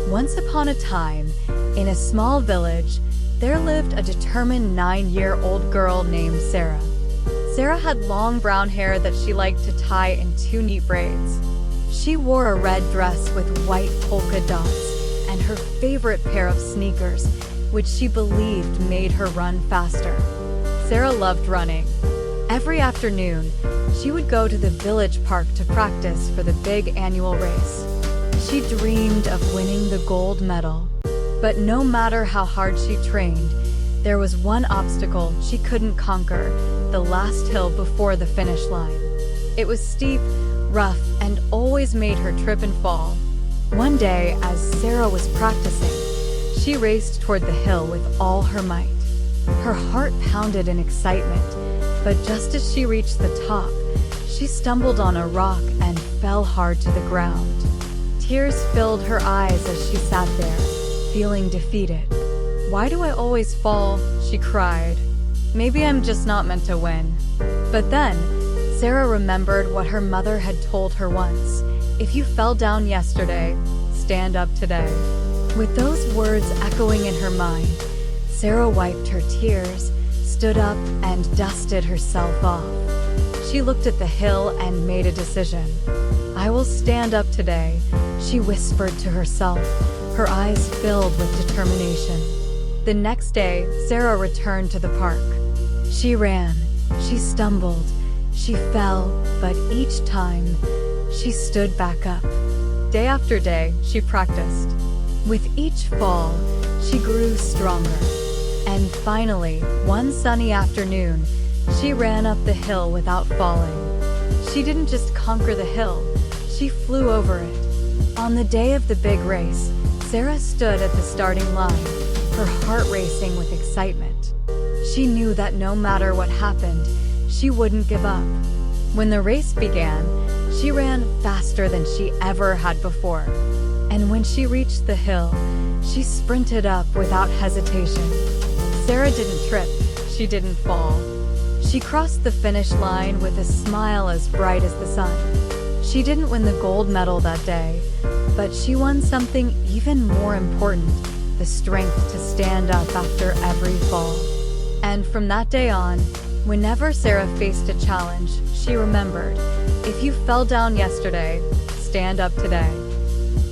Once upon a time, in a small village, there lived a determined 9-year-old girl named Sarah. Sarah had long brown hair that she liked to tie in 2 neat braids. She wore a red dress with white polka dots and her favorite pair of sneakers, which she believed made her run faster. Sarah loved running. Every afternoon, she would go to the village park to practice for the big annual race. She dreamed of winning the gold medal. But no matter how hard she trained, there was one obstacle she couldn't conquer: the last hill before the finish line. It was steep, rough, and always made her trip and fall. One day, as Sarah was practicing, she raced toward the hill with all her might. Her heart pounded in excitement, but just as she reached the top, she stumbled on a rock and fell hard to the ground. Tears filled her eyes as she sat there, feeling defeated. "Why do I always fall?" she cried. "Maybe I'm just not meant to win." But then, Sarah remembered what her mother had told her once: "If you fell down yesterday, stand up today." With those words echoing in her mind, Sarah wiped her tears, stood up, and dusted herself off. She looked at the hill and made a decision. "I will stand up today," she whispered to herself, her eyes filled with determination. The next day, Sarah returned to the park. She ran, she stumbled, she fell, but each time, she stood back up. Day after day, she practiced. With each fall, she grew stronger. And finally, one sunny afternoon, she ran up the hill without falling. She didn't just conquer the hill, she flew over it. On the day of the big race, Sarah stood at the starting line, her heart racing with excitement. She knew that no matter what happened, she wouldn't give up. When the race began, she ran faster than she ever had before. And when she reached the hill, she sprinted up without hesitation. Sarah didn't trip, she didn't fall. She crossed the finish line with a smile as bright as the sun. She didn't win the gold medal that day, but she won something even more important: the strength to stand up after every fall. And from that day on, whenever Sarah faced a challenge, she remembered: if you fell down yesterday, stand up today.